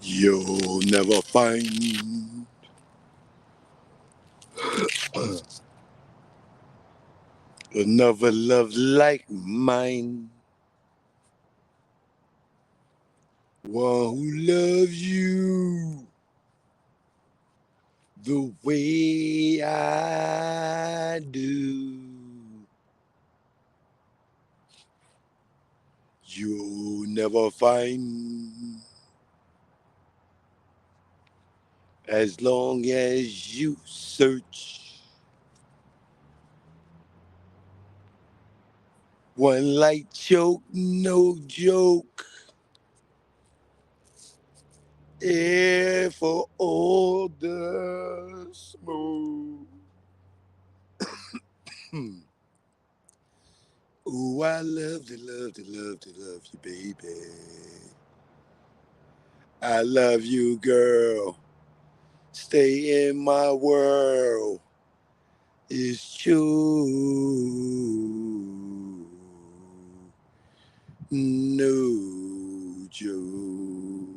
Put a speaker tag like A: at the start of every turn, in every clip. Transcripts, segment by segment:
A: You'll never find another love like mine. One who loves you the way I do. You'll never find as long as you search. One light choke, no joke. Yeah, for all the smoke. Ooh, I love you, baby. I love you, girl. Stay in my world. It's true. No joke.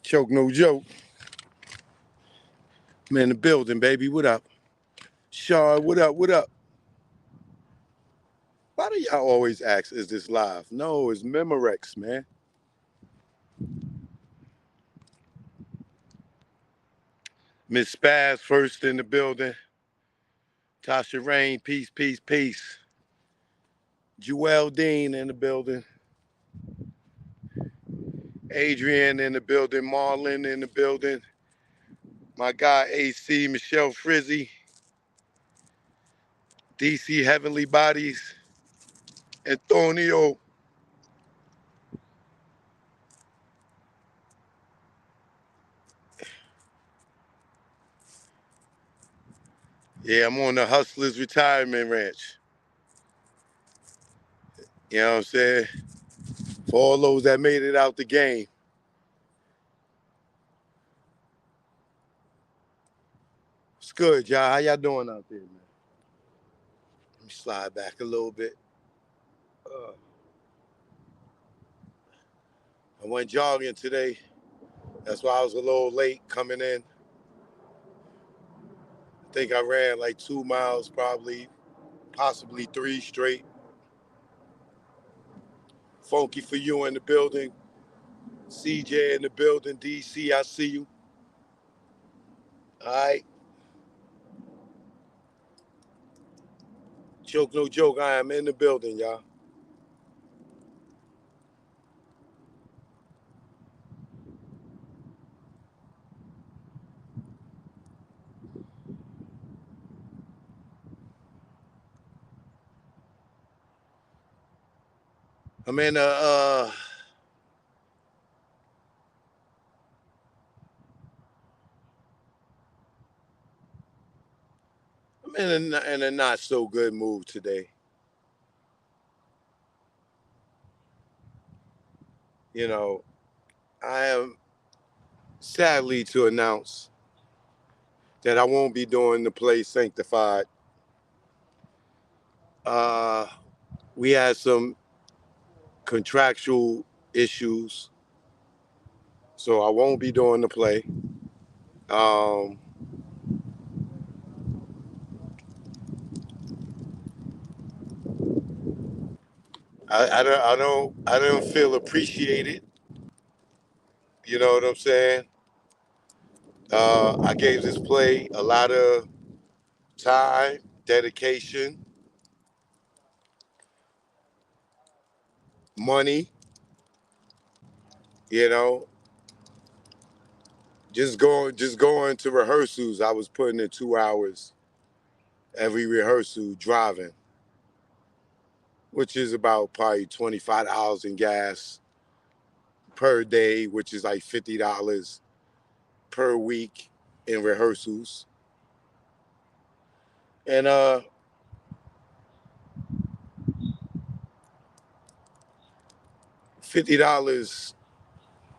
A: Choke, no joke. I'm in the building, baby. What up? Shard, what up? What up? Why do y'all always ask, is this live? No, it's Memorex, man. Miss Spaz first in the building. Tasha Rain, peace, peace, peace. Joel Dean in the building. Adrian in the building. Marlon in the building. My guy AC, Michelle Frizzy. DC Heavenly Bodies. Antonio. Yeah, I'm on the Hustlers Retirement Ranch. You know what I'm saying? For all those that made it out the game. It's good, y'all. How y'all doing out there, man? Let me slide back a little bit. I went jogging today. That's why I was a little late coming in. I think I ran like 2 miles, probably, possibly 3 straight. Funky for you in the building. CJ in the building. DC, I see you. All right. Joke, no joke. I am in the building, y'all. I'm in in a not so good mood today. You know, I am sadly to announce that I won't be doing the play Sanctified. Uh, we had some contractual issues, so I won't be doing the play. Um, I don't feel appreciated. You know what I'm saying? I gave this play a lot of time, dedication, money. You know, just going to rehearsals. I was putting in 2 hours. every rehearsal driving, which is about probably $25 in gas per day, which is like $50 per week in rehearsals. And $50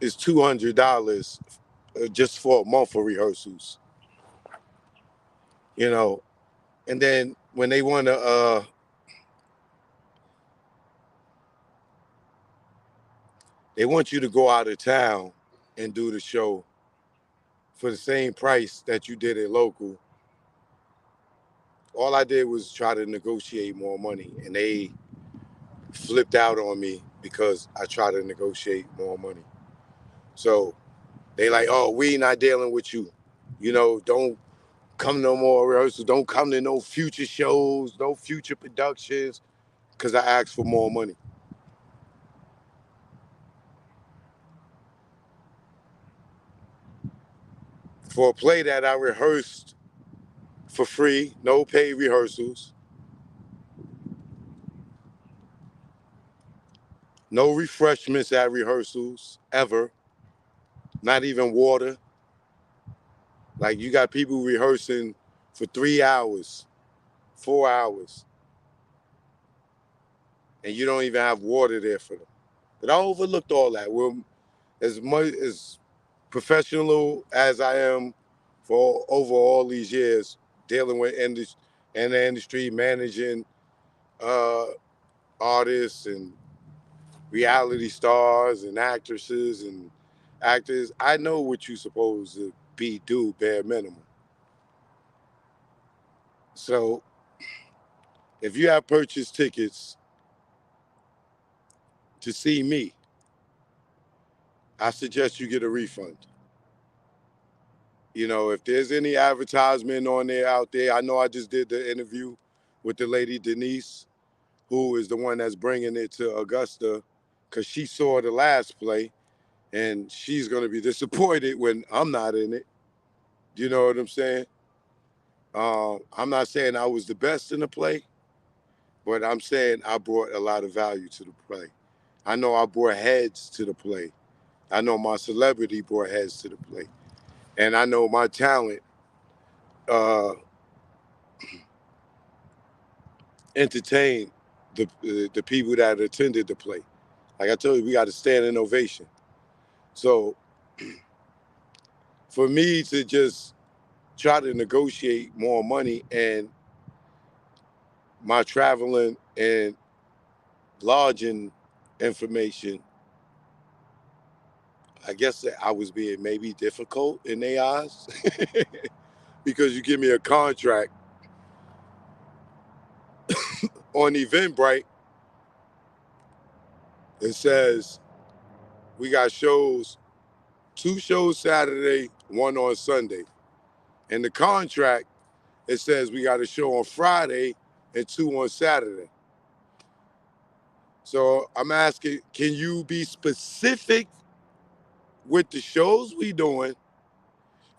A: is $200 just for a month of rehearsals, you know. And then when they want to, they want you to go out of town and do the show for the same price that you did it local. All I did was try to negotiate more money, and they flipped out on me because I tried to negotiate more money. So they like, oh, we not dealing with you. You know, don't come no more rehearsals. Don't come to no future shows, no future productions, because I asked for more money. For a play that I rehearsed for free, no paid rehearsals, no refreshments at rehearsals ever, not even water. Like you got people rehearsing for 3 hours, 4 hours, and you don't even have water there for them. But I overlooked all that. Well, as much as professional as I am for over all these years dealing with in the industry, managing uh, artists and reality stars and actresses and actors, I know what you're supposed to do bare minimum. So if you have purchased tickets to see me, I suggest you get a refund. You know, if there's any advertisement on there out there, I know I just did the interview with the lady Denise, who is the one that's bringing it to Augusta, because she saw the last play, and she's going to be disappointed when I'm not in it. Do you know what I'm saying? I'm not saying I was the best in the play, but I'm saying I brought a lot of value to the play. I know I brought heads to the play. I know my celebrity brought heads to the play. And I know my talent uh, entertained the people that attended the play. Like I told you, we got a standing ovation. So for me to just try to negotiate more money and my traveling and lodging information, I guess that I was being maybe difficult in their eyes because you give me a contract on Eventbrite. It says we got shows, 2 shows Saturday, 1 on Sunday. In the contract, it says we got a show on Friday and 2 on Saturday. So I'm asking, can you be specific with the shows we doing?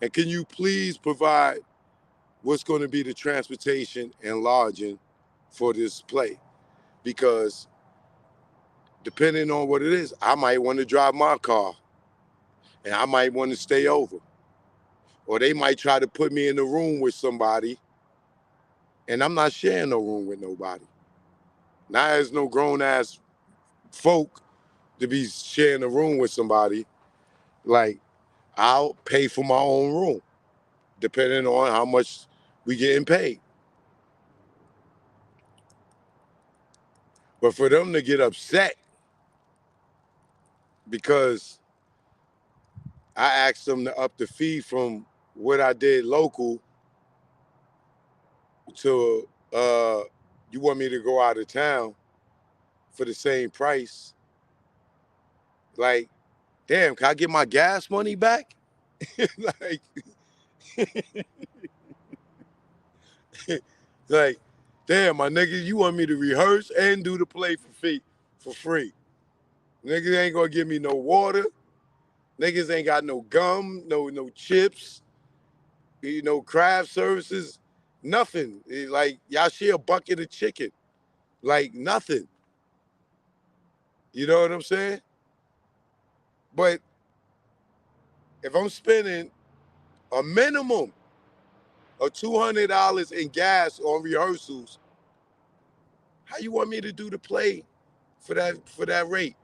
A: And can you please provide what's going to be the transportation and lodging for this play? Because depending on what it is, I might want to drive my car and I might want to stay over. Or they might try to put me in the room with somebody and I'm not sharing no room with nobody. Now there's no grown ass folk to be sharing a room with somebody. Like, I'll pay for my own room, depending on how much we getting paid. But for them to get upset because I asked them to up the fee from what I did local to you want me to go out of town for the same price. Like, damn, can I get my gas money back? like, like, damn, my nigga, you want me to rehearse and do the play for free. Niggas ain't gonna give me no water. Niggas ain't got no gum, no chips, craft services. Nothing. Like y'all share a bucket of chicken. Like nothing. You know what I'm saying? But if I'm spending a minimum of $200 in gas on rehearsals, how you want me to do the play for that rate?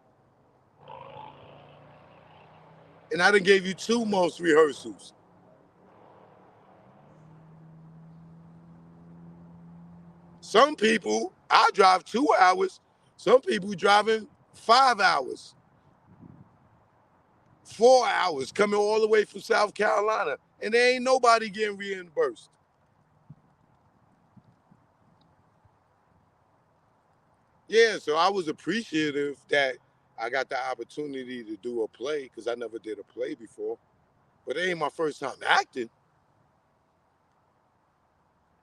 A: And I done gave you 2 months rehearsals. Some people, I drive 2 hours. Some people driving 5 hours, 4 hours, coming all the way from South Carolina, and there ain't nobody getting reimbursed. Yeah, so I was appreciative that I got the opportunity to do a play because I never did a play before. But it ain't my first time acting.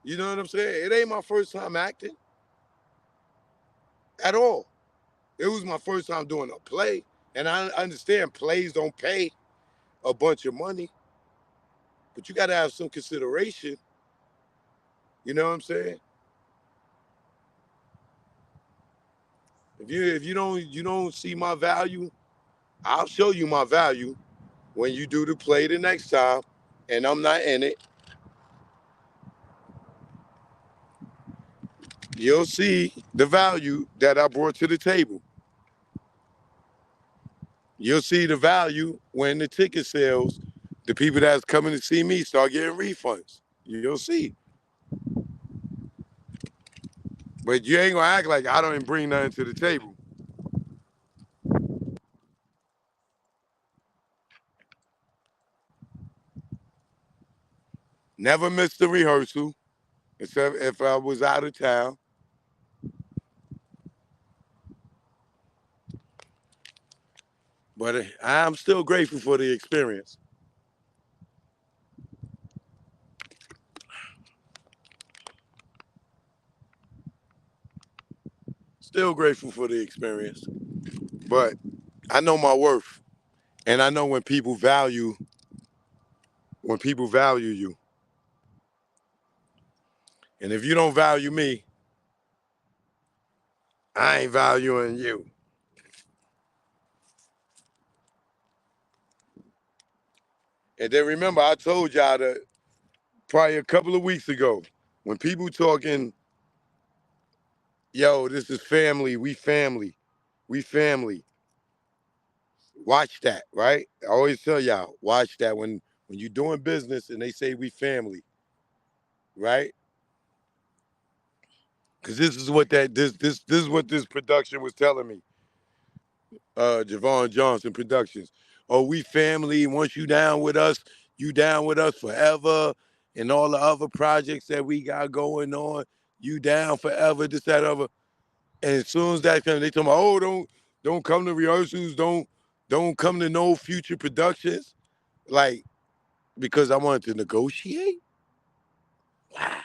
A: You know what I'm saying? It ain't my first time acting at all. It was my first time doing a play. And I understand plays don't pay a bunch of money, but you got to have some consideration. You know what I'm saying? If you don't see my value, I'll show you my value when you do the play the next time, and I'm not in it. You'll see the value that I brought to the table. You'll see the value when the ticket sales, the people that's coming to see me start getting refunds. You'll see. But you ain't gonna act like I don't bring nothing to the table. Never missed a rehearsal, except if I was out of town. But I'm still grateful for the experience. Still grateful for the experience. But I know my worth. And I know when people value you. And if you don't value me, I ain't valuing you. And then remember, I told y'all that probably a couple of weeks ago, when people talking, yo, this is family, we family. Watch that, right? I always tell y'all, watch that when you're doing business and they say we family, right? Because this is what this is what this production was telling me. Javon Johnson Productions. Oh, we family. Once you down with us forever. And all the other projects that we got going on, you down forever, this, that, other. And as soon as that comes, they tell me, oh, don't come to rehearsals, don't come to no future productions. Like, because I wanted to negotiate? Wow.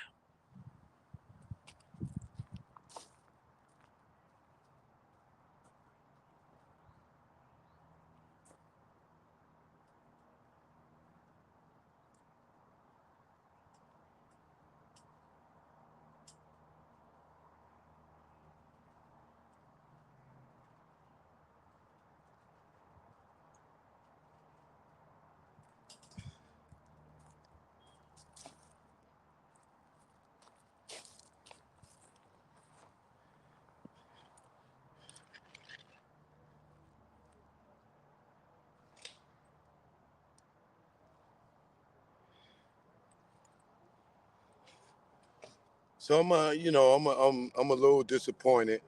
A: So I'm a little disappointed.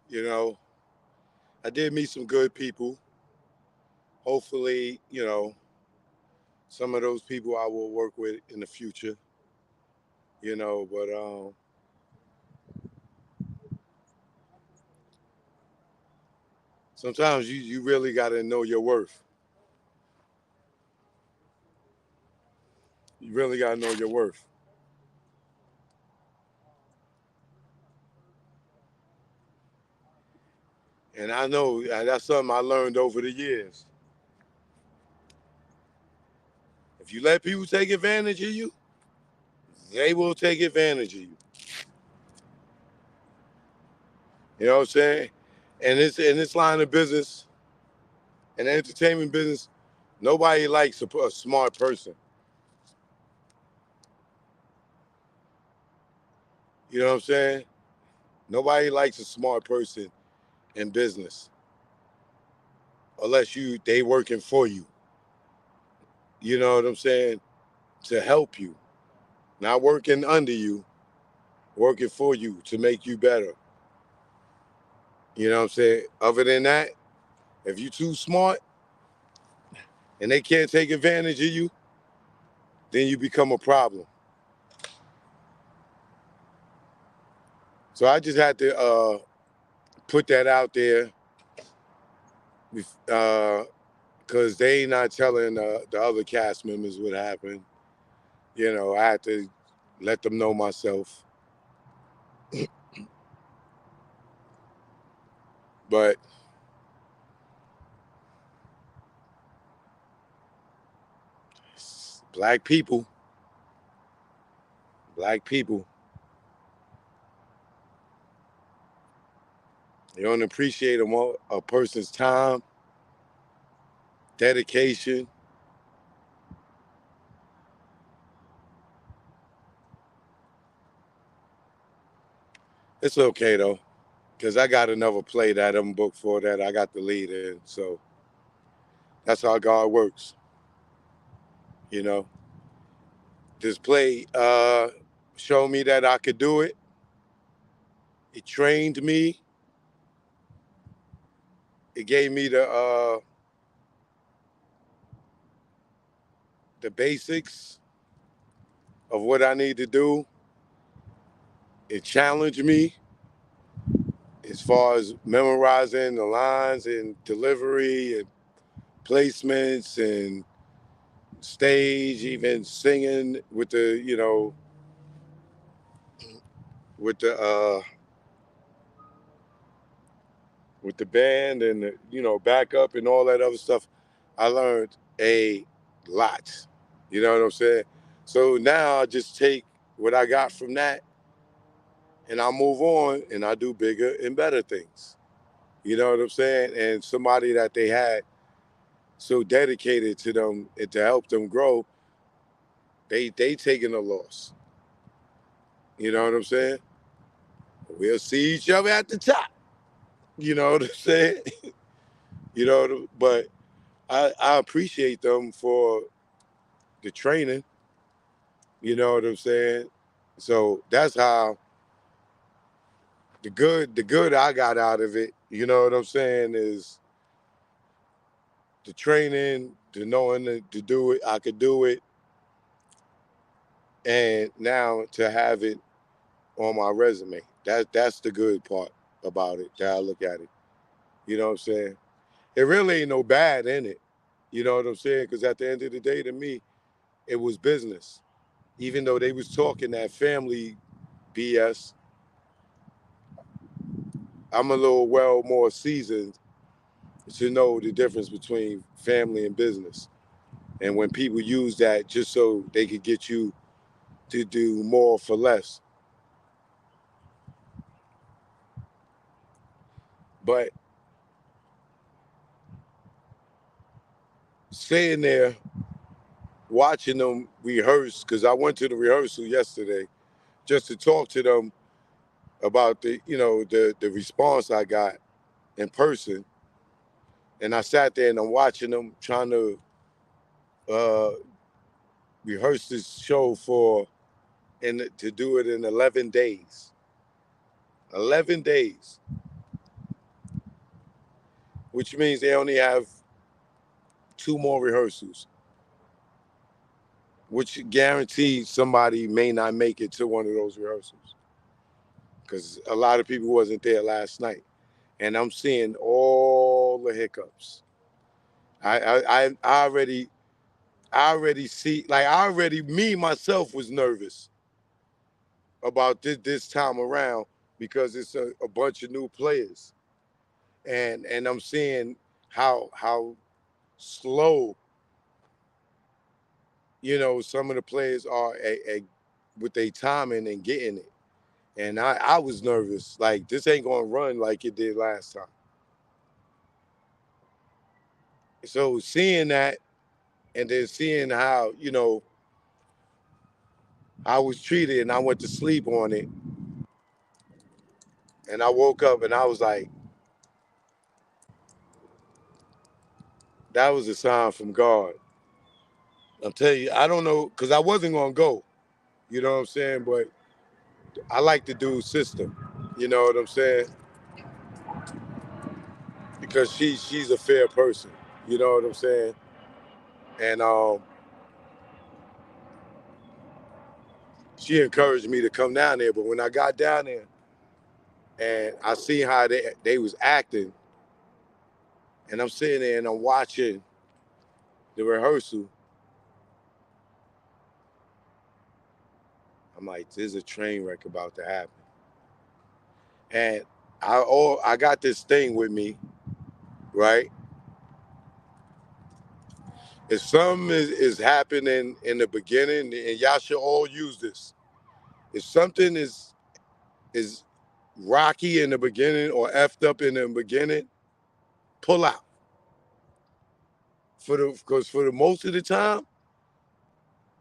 A: You know, I did meet some good people. Hopefully, some of those people I will work with in the future. But sometimes you really got to know your worth. You really got to know your worth. And I know that's something I learned over the years. If you let people take advantage of you, they will take advantage of you. You know what I'm saying? And it's in this line of business, in the entertainment business, nobody likes a smart person. You know what I'm saying? Nobody likes a smart person in business unless they working for you. You know what I'm saying? To help you, not working under you, working for you to make you better. You know what I'm saying? Other than that, if you too smart and they can't take advantage of you, then you become a problem. So I just had to put that out there because they not telling the other cast members what happened. You know, I had to let them know myself. But black people, they don't appreciate a person's time, dedication. It's okay though, because I got another play that I'm booked for that I got the lead in. So that's how God works. You know, this play showed me that I could do it. It trained me. It gave me the basics of what I need to do. It challenged me as far as memorizing the lines and delivery and placements and stage, even singing with the, with the with the band and the, backup and all that other stuff. I learned a lot. You know what I'm saying? So now I just take what I got from that and I move on and I do bigger and better things. You know what I'm saying? And somebody that they had so dedicated to them and to help them grow, they taking a loss. You know what I'm saying? We'll see each other at the top. You know what I'm saying? But I appreciate them for the training. You know what I'm saying? So that's how the good I got out of it, you know what I'm saying, is the training, the knowing to do it, I could do it, and now to have it on my resume. That's the good part about it, that I look at it. You know what I'm saying? It really ain't no bad in it. You know what I'm saying? Because at the end of the day, to me, it was business. Even though they was talking that family BS, I'm a little more seasoned to know the difference between family and business. And when people use that just so they could get you to do more for less. But sitting there watching them rehearse, because I went to the rehearsal yesterday just to talk to them about the response I got in person. And I sat there and I'm watching them trying to uh, rehearse this show and to do it in 11 days. 11 days, which means they only have 2 more rehearsals, which guarantees somebody may not make it to one of those rehearsals because a lot of people wasn't there last night. And I'm seeing all the hiccups. I already see, like, me myself was nervous about this time around because it's a bunch of new players, and I'm seeing how slow some of the players are with their timing and getting it. And I was nervous. Like, this ain't going to run like it did last time. So seeing that and then seeing how, I was treated and I went to sleep on it. And I woke up and I was like, that was a sign from God. I'm telling you, I don't know, because I wasn't going to go. You know what I'm saying? But I like the dude's system. You know what I'm saying? Because she's a fair person. You know what I'm saying? And she encouraged me to come down there. But when I got down there and I seen how they was acting, and I'm sitting there and I'm watching the rehearsal, I'm like, there's a train wreck about to happen. And I got this thing with me, right? If something is happening in the beginning, and y'all should all use this. If something is rocky in the beginning or effed up in the beginning, pull out. Because for the most of the time,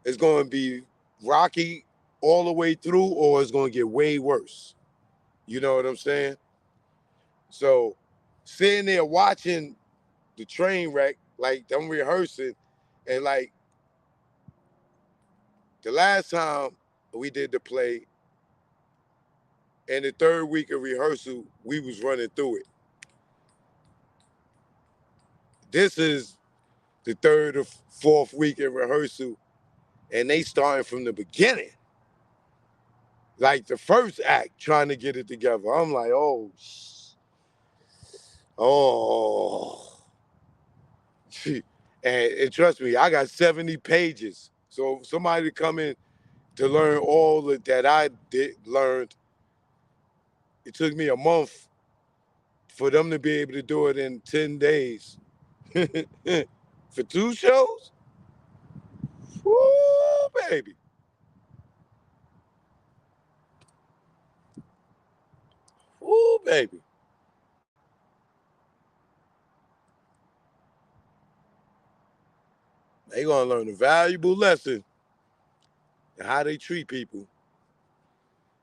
A: it's going to be rocky all the way through, or it's going to get way worse. You know what I'm saying? So sitting there watching the train wreck, like I'm rehearsing, and like the last time we did the play, in the third week of rehearsal, we was running through it. This is the third or fourth week in rehearsal, and they starting from the beginning. Like the first act, trying to get it together. I'm like, oh. And trust me, I got 70 pages. So somebody to come in to learn all that I learned, it took me a month for them to be able to do it in 10 days. For 2 shows? Woo, baby. Woo, baby. They gonna learn a valuable lesson in how they treat people.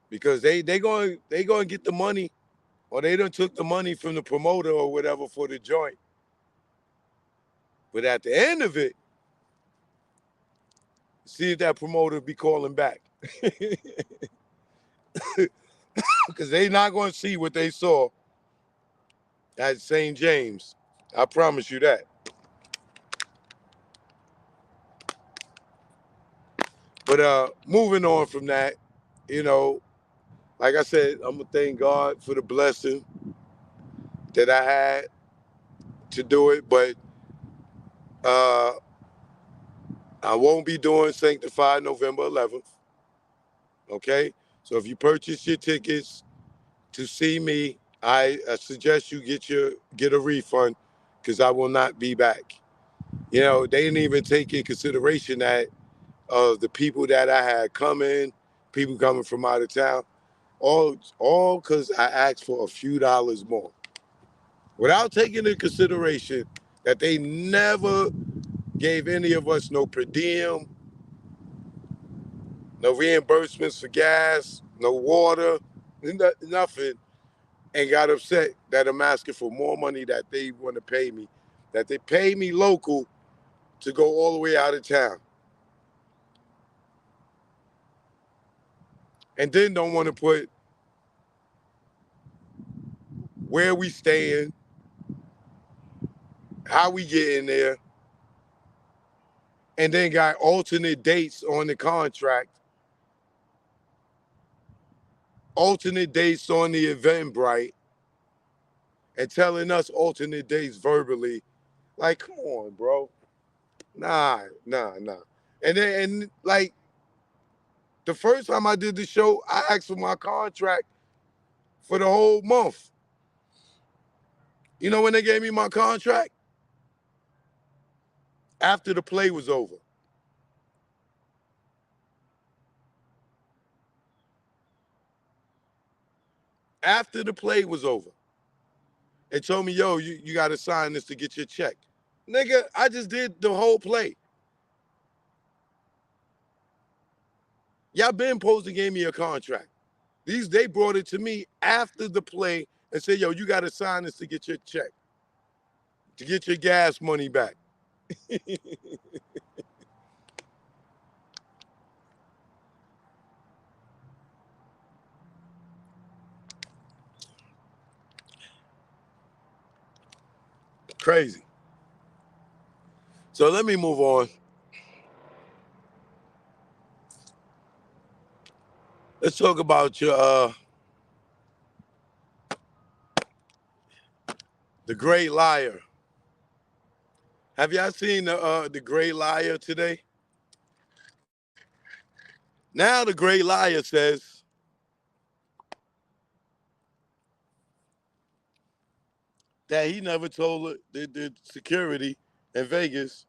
A: Because they gonna get the money, or they done took the money from the promoter or whatever for the joint. But at the end of it, see if that promoter be calling back. Because they not going to see what they saw at St. James. I promise you that. But moving on from that, like I said, I'm going to thank God for the blessing that I had to do it. But uh, I won't be doing Sanctified November 11th. Okay? So if you purchase your tickets to see me, I suggest you get a refund, because I will not be back. They didn't even take in consideration that the people that I had coming, people coming from out of town, all because I asked for a few dollars more, without taking into consideration that they never gave any of us no per diem, no reimbursements for gas, no water, nothing, and got upset that I'm asking for more money that they want to pay me, that they pay me local to go all the way out of town. And then don't want to put where we staying, how we get in there, and then got alternate dates on the contract, alternate dates on the Eventbrite, and telling us alternate dates verbally. Like, come on, bro. Nah. And like the first time I did the show, I asked for my contract for the whole month. You know when they gave me my contract? After the play was over. after the play was over and told me, yo, you got to sign this to get your check. Nigga, I just did the whole play. Y'all been supposed to give me a contract. They brought it to me after the play and said, yo, you got to sign this to get your check, to get your gas money back. Crazy. So let me move on. Let's talk about your the Great Liar. Have y'all seen the Great Liar today? Now the Great Liar says that he never told the security in Vegas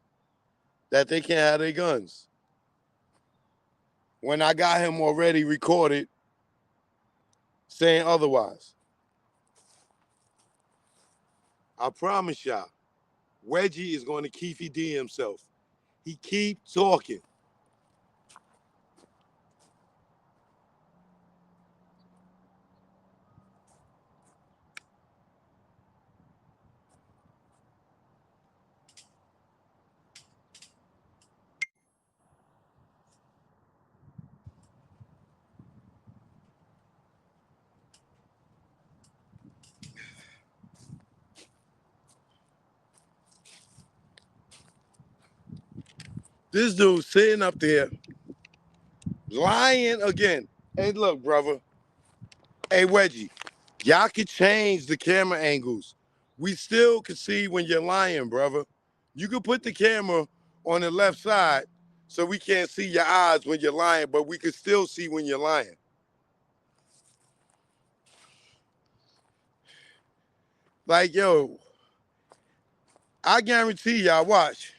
A: that they can't have their guns. When I got him already recorded saying otherwise. I promise y'all, Reggie is going to Keefy D himself. He keep talking. This dude sitting up there lying again. Hey, look, brother. Hey, Reggie, y'all could change the camera angles. We still can see when you're lying, brother. You could put the camera on the left side so we can't see your eyes when you're lying, but we can still see when you're lying. Like, yo, I guarantee y'all, watch.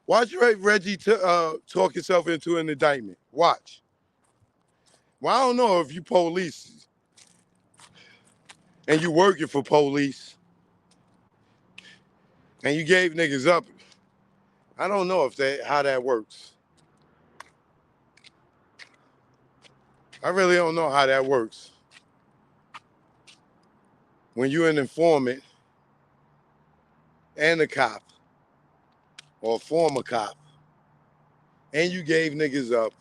A: Watch Reggie talk himself into an indictment. Watch. Well, I don't know if you police and you working for police and you gave niggas up. I don't know how that works. I really don't know how that works. When you're an informant and a cop or a former cop and you gave niggas up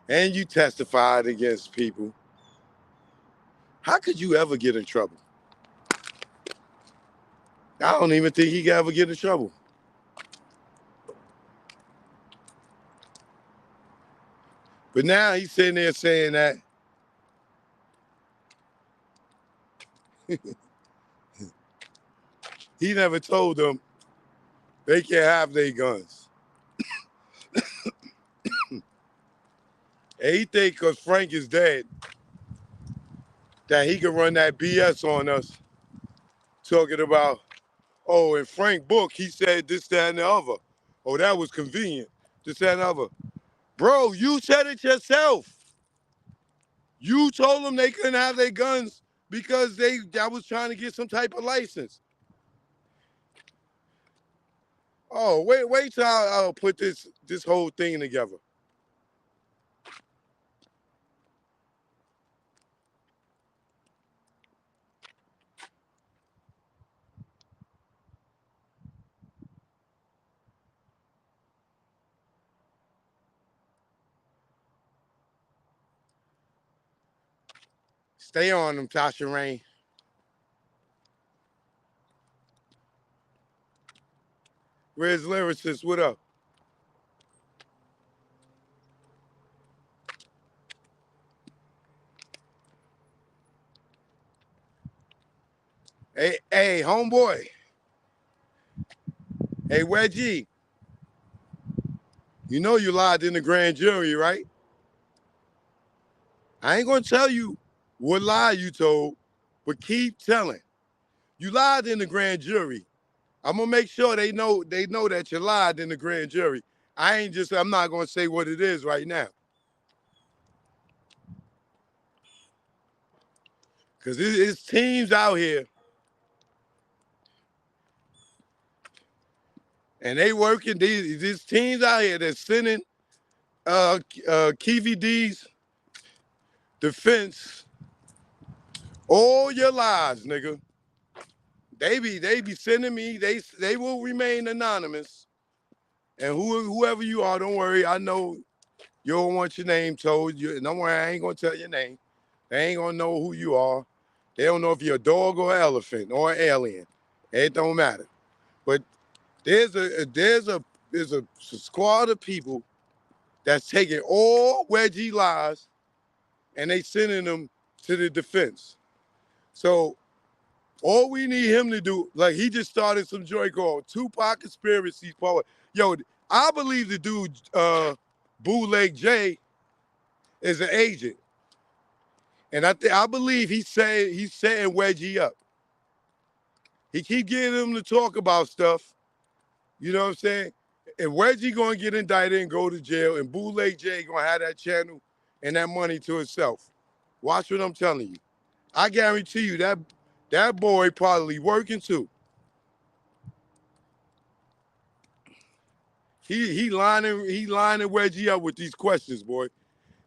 A: and you testified against people, how could you ever get in trouble? I don't even think he could ever get in trouble. But now he's sitting there saying that he never told them they can't have their guns. And he think because Frank is dead that he can run that BS on us, talking about, oh, in Frank's book, he said this, that, and the other. Oh, that was convenient, this, that, and the other. Bro, you said it yourself. You told them they couldn't have their guns because I was trying to get some type of license. Oh, wait till I'll put this whole thing together. Stay on them, Tasha Rain. Where's Lyricist? What up? Hey, homeboy. Hey, Reggie. You know you lied in the grand jury, right? I ain't gonna tell you what lie you told, but keep telling. You lied in the grand jury. I'm gonna make sure they know that you lied in the grand jury. I'm not gonna say what it is right now. Because it's teams out here, and they working, these teams out here that's sending KVD's defense all your lies, nigga. They be sending me, they will remain anonymous. And whoever you are, don't worry, I know you don't want your name told. Don't worry, I ain't gonna tell your name. They ain't gonna know who you are. They don't know if you're a dog or an elephant or an alien. It don't matter. But there's a squad of people that's taking all Reggie lies and they sending them to the defense. So all we need him to do, like he just started some joint called Tupac Conspiracies Power. Yo, I believe the dude Bootleg J is an agent. And I believe he's setting Reggie up. He keep getting him to talk about stuff. You know what I'm saying? And Reggie gonna get indicted and go to jail, and Bootleg J gonna have that channel and that money to himself. Watch what I'm telling you. I guarantee you that boy probably working too. He lining Reggie up with these questions, boy.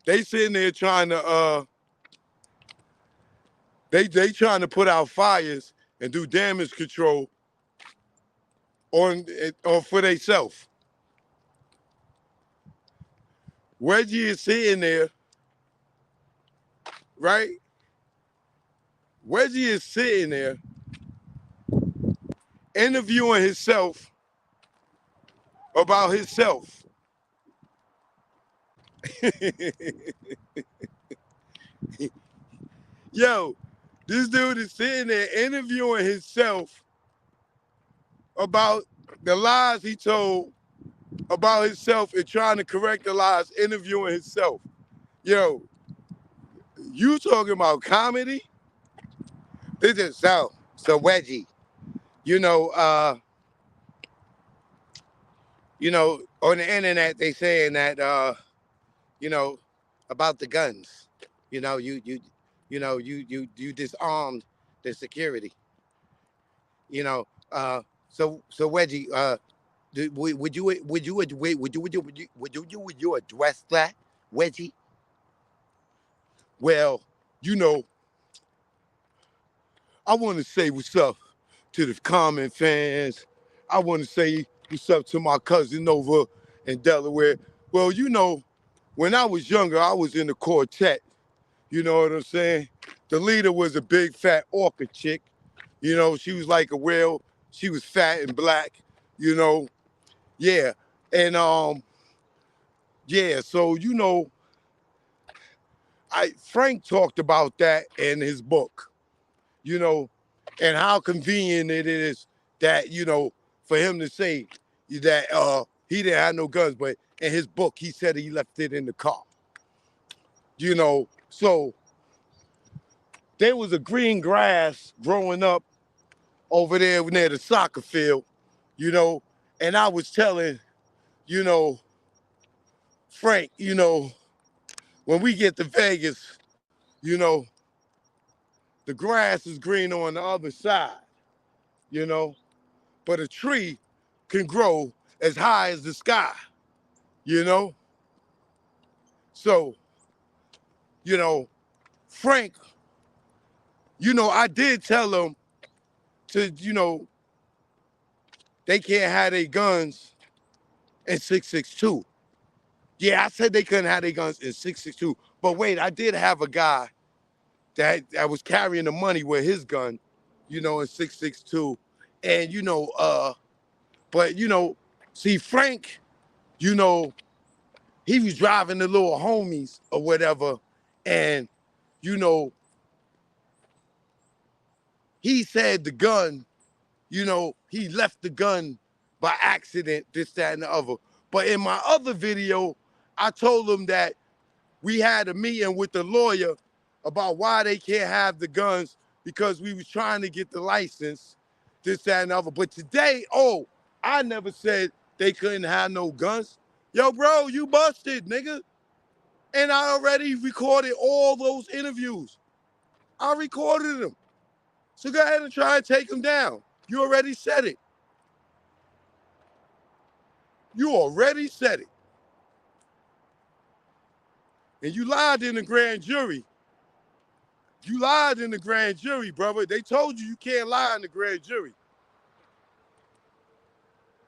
A: They sitting there trying to they trying to put out fires and do damage control on for themselves. Reggie is sitting there, right? Reggie is sitting there interviewing himself about himself. Yo, this dude is sitting there interviewing himself about the lies he told about himself and trying to correct the lies, interviewing himself. Yo, you talking about comedy? This is so Reggie. You know, on the internet they saying that about the guns. You disarmed the security. So Reggie, would you address that, Reggie? Well, I want to say what's up to the common fans. I want to say what's up to my cousin over in Delaware. Well, when I was younger, I was in the quartet. You know what I'm saying? The leader was a big fat orca chick. She was like a whale. She was fat and black. Yeah. And so Frank talked about that in his book. And how convenient it is that, for him to say that he didn't have no guns, but in his book, he said he left it in the car. So there was a green grass growing up over there near the soccer field, and I was telling, Frank, when we get to Vegas, the grass is green on the other side, but a tree can grow as high as the sky, So, Frank, I did tell him to, they can't have their guns in 662. Yeah, I said they couldn't have their guns in 662. But wait, I did have a guy that was carrying the money with his gun, in 662. And, but, see, Frank, he was driving the little homies or whatever. And, he said the gun, he left the gun by accident, this, that, and the other. But in my other video, I told him that we had a meeting with the lawyer about why they can't have the guns because we was trying to get the license, this, that, and the other. But today, I never said they couldn't have no guns. Yo, bro, you busted, nigga. And I already recorded all those interviews. I recorded them. So go ahead and try and take them down. You already said it. You already said it. And you lied in the grand jury. You lied in the grand jury, brother. They told you can't lie in the grand jury.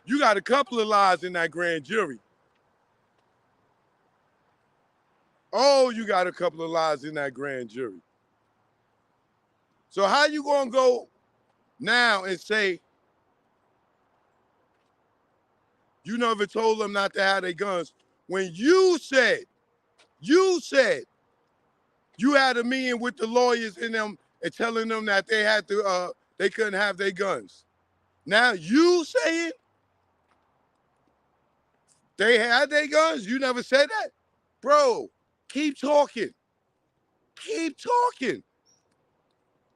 A: You got a couple of lies in that grand jury. Oh, you got a couple of lies in that grand jury. So how you gonna go now and say you never told them not to have their guns when you said you had a meeting with the lawyers in them and telling them that they had to they couldn't have their guns. Now you saying they had their guns? You never said that? Bro, keep talking. Keep talking.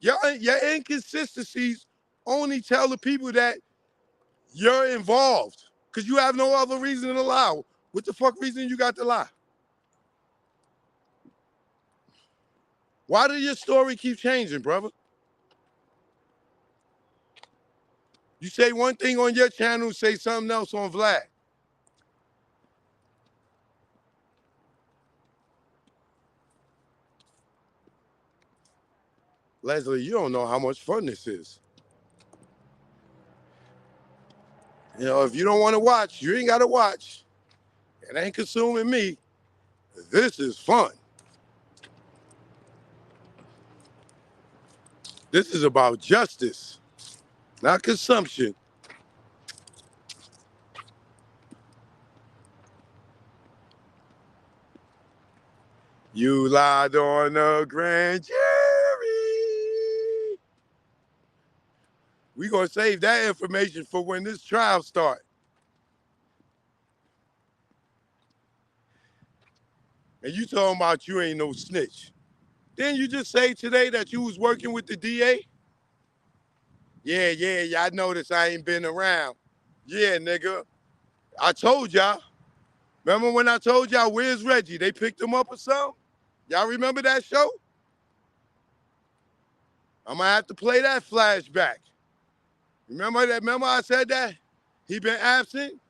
A: Your inconsistencies only tell the people that you're involved because you have no other reason to lie. What the fuck reason you got to lie? Why did your story keep changing, brother? You say one thing on your channel, say something else on Vlad. Leslie, you don't know how much fun this is. You know, if you don't want to watch, you ain't got to watch. It ain't consuming me. This is fun. This is about justice, not consumption. You lied on the grand jury. We're going to save that information for when this trial starts. And you talking about you ain't no snitch. Didn't you just say today that you was working with the DA? Yeah, I noticed I ain't been around. Yeah, nigga. I told y'all. Remember when I told y'all, where's Reggie? They picked him up or something? Y'all remember that show? I'm gonna have to play that flashback. Remember that? Remember I said that? He been absent?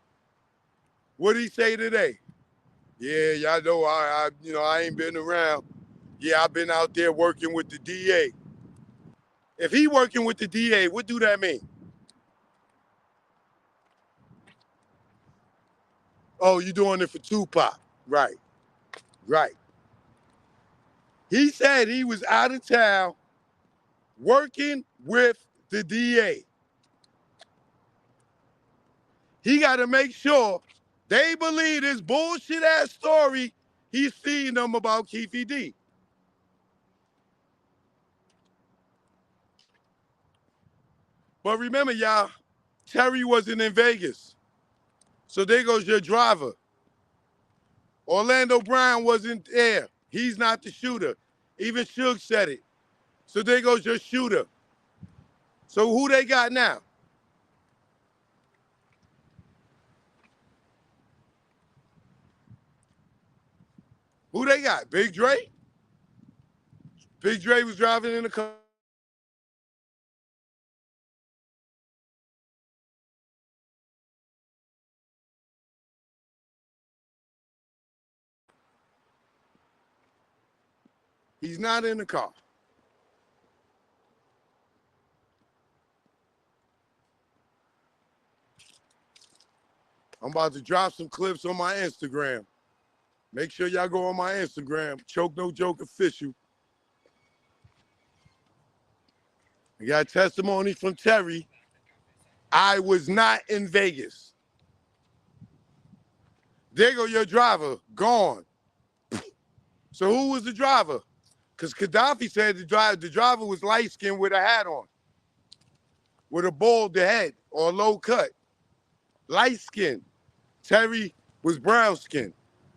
A: What'd he say today? Yeah, y'all know I ain't been around. Yeah, I've been out there working with the DA. If he working with the DA, what do that mean? Oh, you doing it for Tupac. Right. He said he was out of town working with the DA. He got to make sure they believe this bullshit ass story he's feeding them about Keefe D. But remember, y'all, Terry wasn't in Vegas. So there goes your driver. Orlando Brown wasn't there. He's not the shooter. Even Suge said it. So there goes your shooter. So who they got now? Who they got? Big Dre? Big Dre was driving in the car. He's not in the car. I'm about to drop some clips on my Instagram. Make sure y'all go on my Instagram, Choke No Joke Official. I got testimony from Terry. I was not in Vegas. There go your driver, gone. So who was the driver? Because Gaddafi said the driver was light-skinned with a hat on, with a bald head or a low cut. Light-skinned. Terry was brown-skinned.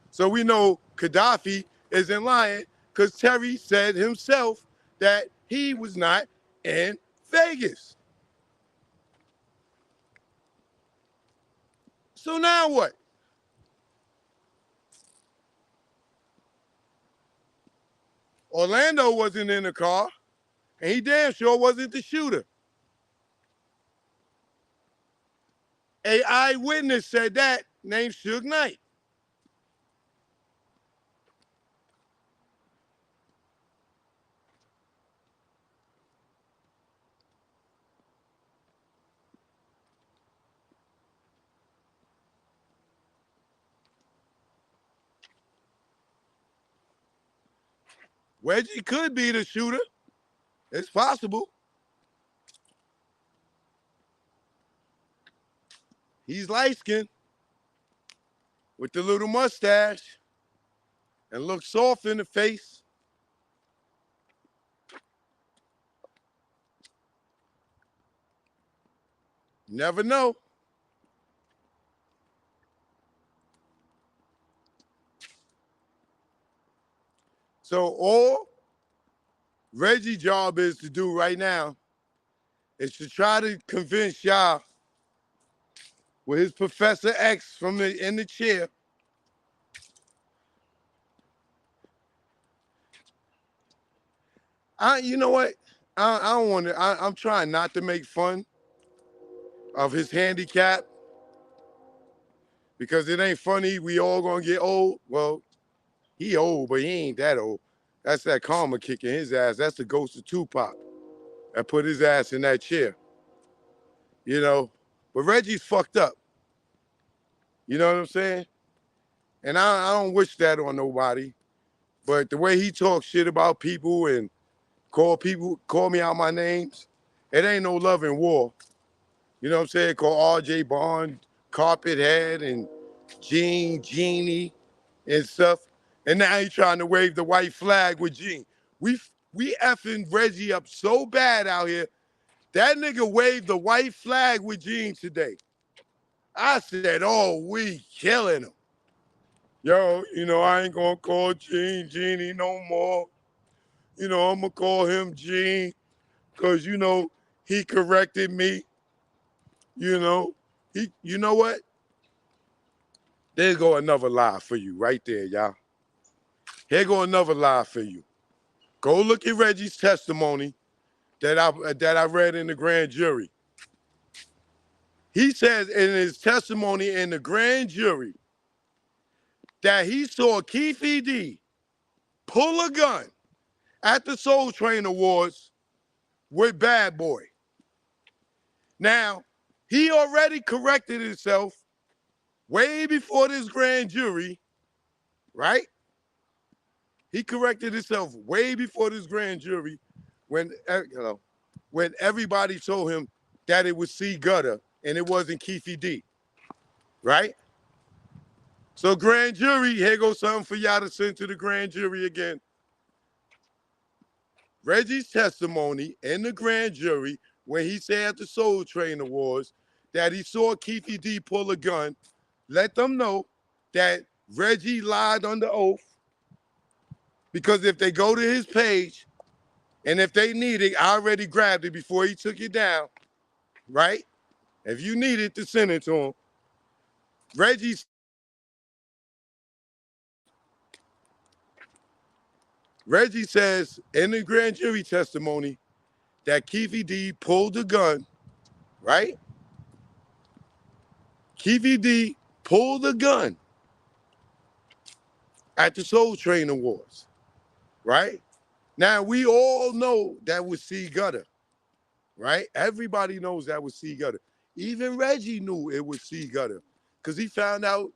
A: So we know Gaddafi isn't lying because Terry said himself that he was not in Vegas. So now what? Orlando wasn't in the car. And he damn sure wasn't the shooter. A eyewitness said that, named Suge Knight. Reggie could be the shooter. It's possible. He's light-skinned with the little mustache and looks soft in the face. Never know. So all Reggie's job is to do right now is to try to convince y'all with his Professor X in the chair. You know what? I don't want to. I'm trying not to make fun of his handicap because it ain't funny. We all gonna get old. Well, he old, but he ain't that old. That's that karma kicking his ass. That's the ghost of Tupac that put his ass in that chair. You know, but Reggie's fucked up. You know what I'm saying? And I don't wish that on nobody. But the way he talks shit about people and call me out my names, it ain't no love and war. You know what I'm saying? Call RJ Bond, Carpet Head, and Genie, and stuff. And now he trying to wave the white flag with Gene. We effing Reggie up so bad out here. That nigga waved the white flag with Gene today. I said, oh, we killing him. Yo, you know, I ain't gonna call Genie no more. You know, I'm gonna call him Gene, because, you know, he corrected me. You know, you know what? There go another lie for you right there, y'all. Here go another lie for you. Go look at Reggie's testimony that I read in the grand jury. He says in his testimony in the grand jury that he saw Keefe D pull a gun at the Soul Train Awards with Bad Boy. Now, he already corrected himself way before this grand jury, right? He corrected himself way before this grand jury when everybody told him that it was C. Gutter and it wasn't Keefe D, right? So grand jury, here goes something for y'all to send to the grand jury again. Reggie's testimony in the grand jury when he said at the Soul Train Awards that he saw Keefe D pull a gun, let them know that Reggie lied under oath, because if they go to his page and if they need it, I already grabbed it before he took it down, right? If you need it to send it to him, Reggie says in the grand jury testimony that Keefe D pulled the gun, right? Keefe D pulled the gun at the Soul Train Awards, right? Now, we all know that was C. Gutter, right? Everybody knows that was C. Gutter. Even Reggie knew it was C. Gutter because he found out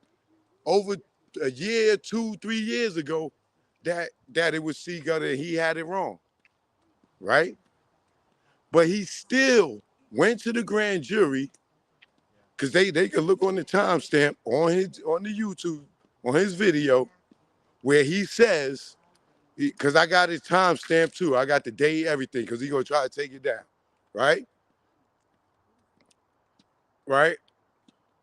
A: over a year, 2-3 years ago that it was C. Gutter and he had it wrong, right? But he still went to the grand jury because they could look on the timestamp on the YouTube, on his video, where he says, because I got his timestamp too. I got the date, everything, because he's going to try to take it down, right? Right?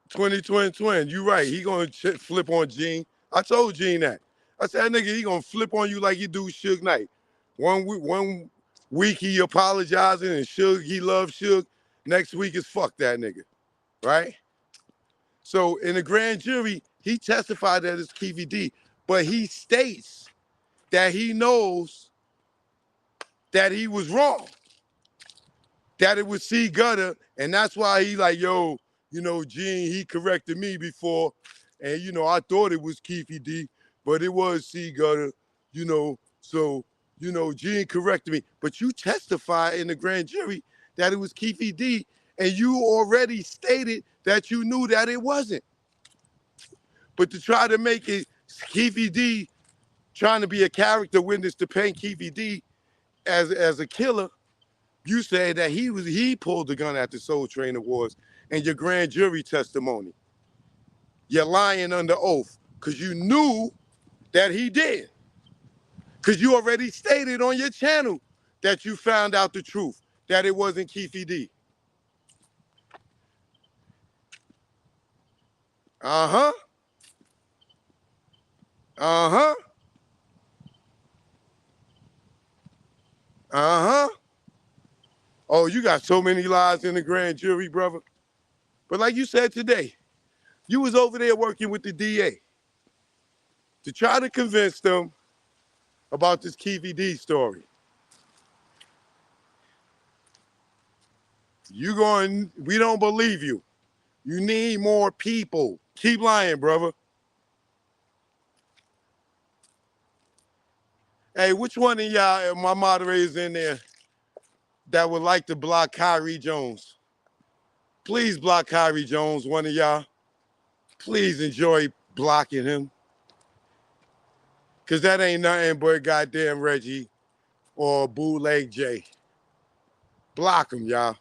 A: 2020, you right. He going to flip on Gene. I told Gene that. I said, that nigga, he going to flip on you like you do Suge Knight. One week he apologizing and Suge, he loves Suge. Next week is fuck that nigga, right? So in the grand jury, he testified that it's Keefe D, but he states that he knows that he was wrong, that it was C Gutter, and that's why he like, yo, you know, Gene, he corrected me before, and you know, I thought it was Keefy D, but it was C Gutter, you know, so, you know, Gene corrected me. But you testified in the grand jury that it was Keefy D, and you already stated that you knew that it wasn't. But to try to make it Keefy D trying to be a character witness to paint Keefy D as a killer, you say that he pulled the gun at the Soul Train Awards, and your grand jury testimony, you're lying under oath because you knew that he did. Because you already stated on your channel that you found out the truth, that it wasn't Keefy D. Uh-huh. Uh-huh. Uh-huh. Oh, you got so many lies in the grand jury, brother. But like you said today, you was over there working with the DA to try to convince them about this Keefy D story. We don't believe you. You need more people. Keep lying, brother. Hey, which one of y'all, my moderators in there, that would like to block Kyrie Jones? Please block Kyrie Jones, one of y'all. Please enjoy blocking him. Because that ain't nothing but goddamn Reggie or Bootleg J. Block him, y'all.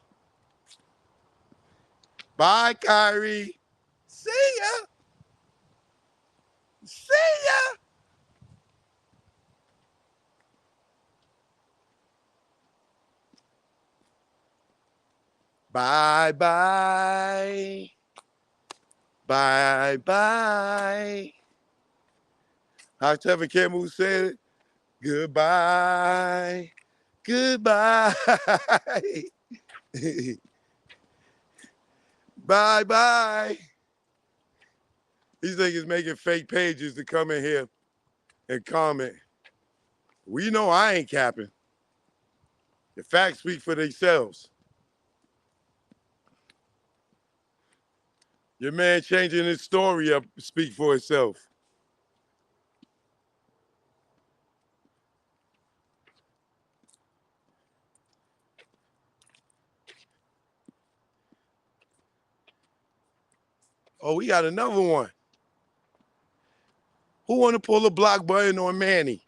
A: Bye, Kyrie. See ya. See ya. Bye-bye. Bye-bye. How Tevin Campbell said it? Goodbye. Goodbye. Bye-bye. These niggas making fake pages to come in here and comment. We know I ain't capping. The facts speak for themselves. Your man changing his story up speak for itself. Oh, we got another one. Who want to pull a block button on Manny?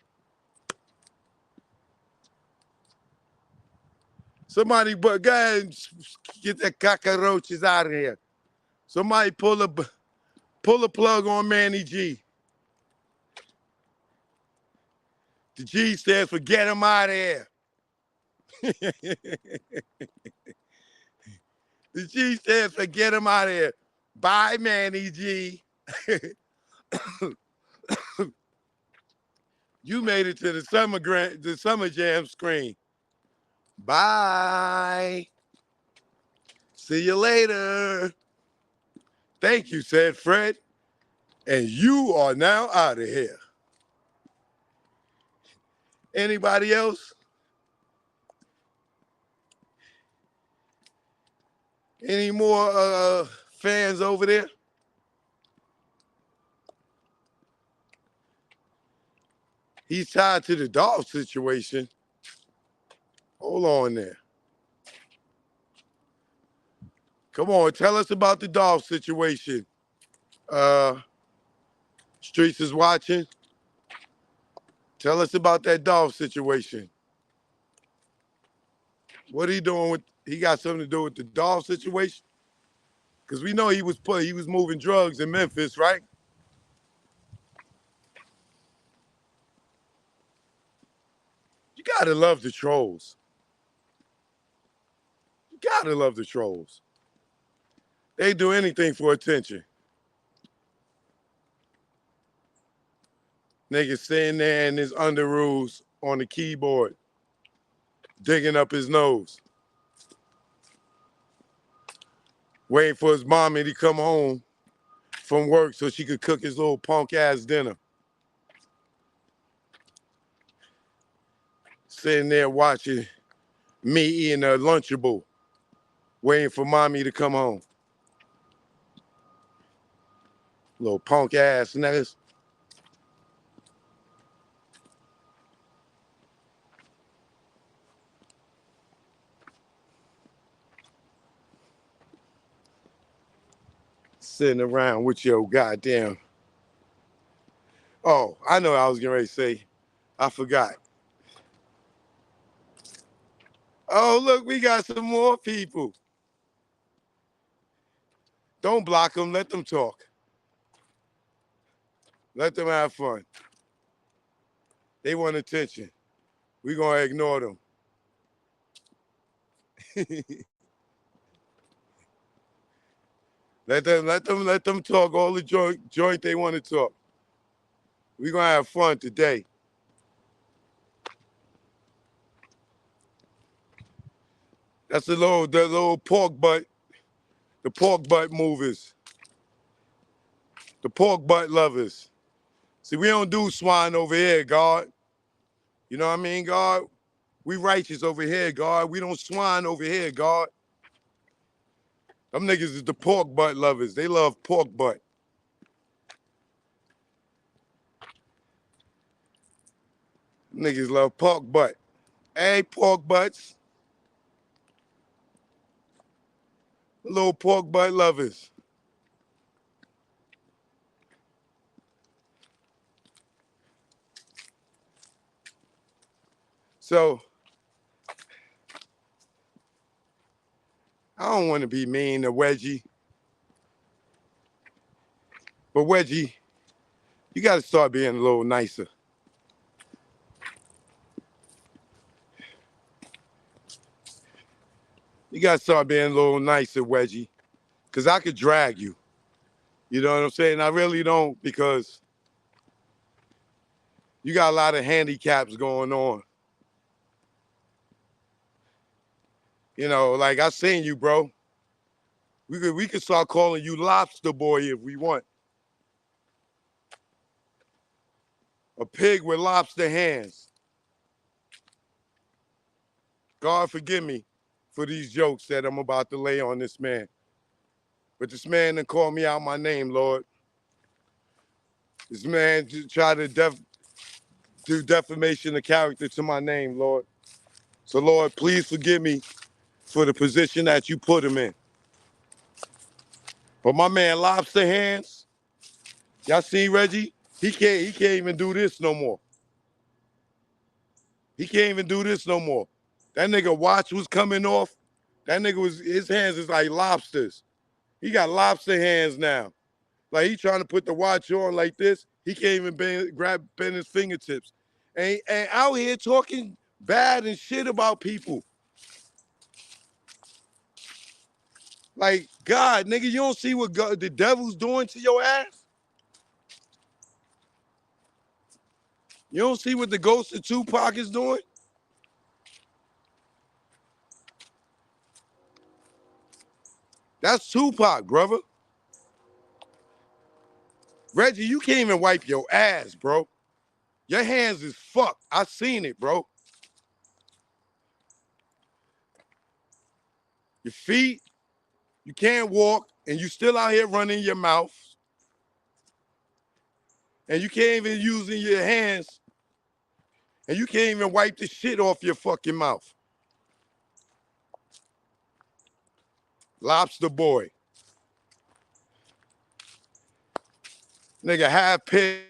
A: Somebody, but go ahead and get the cockroaches out of here. Somebody pull a plug on Manny G. The G stands for get him out of here. The G stands for get him out of here. Bye, Manny G. You made it to the summer jam screen. Bye. See you later. Thank you, said Fred. And you are now out of here. Anybody else? Any more fans over there? He's tied to the Dolph situation. Hold on there. Come on, tell us about the Dolph situation. Streets is watching. Tell us about that Dolph situation. What he doing with? He got something to do with the Dolph situation? Because we know he was moving drugs in Memphis, right? You gotta love the trolls. You gotta love the trolls. They do anything for attention. Nigga sitting there in his underoos on the keyboard, digging up his nose, waiting for his mommy to come home from work so she could cook his little punk ass dinner. sitting there watching me eating a Lunchable, waiting for mommy to come home. Little punk ass niggas. Sitting around with your goddamn. Oh, I know what I was getting ready to say. I forgot. Oh, look, we got some more people. Don't block them. Let them talk. Let them have fun. They want attention. We're going to ignore them. Let them talk all the joint they want to talk. We're going to have fun today. That's the little pork butt, the pork butt movers, the pork butt lovers. See, we don't do swine over here, God. You know what I mean, God? We righteous over here, God. We don't swine over here, God. Them niggas is the pork butt lovers. They love pork butt. Niggas love pork butt. Hey, pork butts. Little pork butt lovers. So, I don't want to be mean to Reggie. But Reggie, you got to start being a little nicer. You got to start being a little nicer, Reggie. Because I could drag you. You know what I'm saying? I really don't, because you got a lot of handicaps going on. You know, like I seen you, bro. We could start calling you Lobster Boy if we want. A pig with lobster hands. God forgive me for these jokes that I'm about to lay on this man. But this man done called me out my name, Lord. This man tried to do defamation of character to my name, Lord. So, Lord, please forgive me for the position that you put him in. But my man, Lobster Hands, y'all see Reggie? He can't even do this no more. He can't even do this no more. That nigga watch was coming off. That nigga his hands is like lobsters. He got lobster hands now. Like he trying to put the watch on like this. He can't even bend his fingertips. And out here talking bad and shit about people. Like, God, nigga, you don't see what the devil's doing to your ass? You don't see what the ghost of Tupac is doing? That's Tupac, brother. Reggie, you can't even wipe your ass, bro. Your hands is fucked. I seen it, bro. Your feet, you can't walk, and you still out here running your mouth. And you can't even using your hands. And you can't even wipe the shit off your fucking mouth. Lobster boy. Nigga, half pig.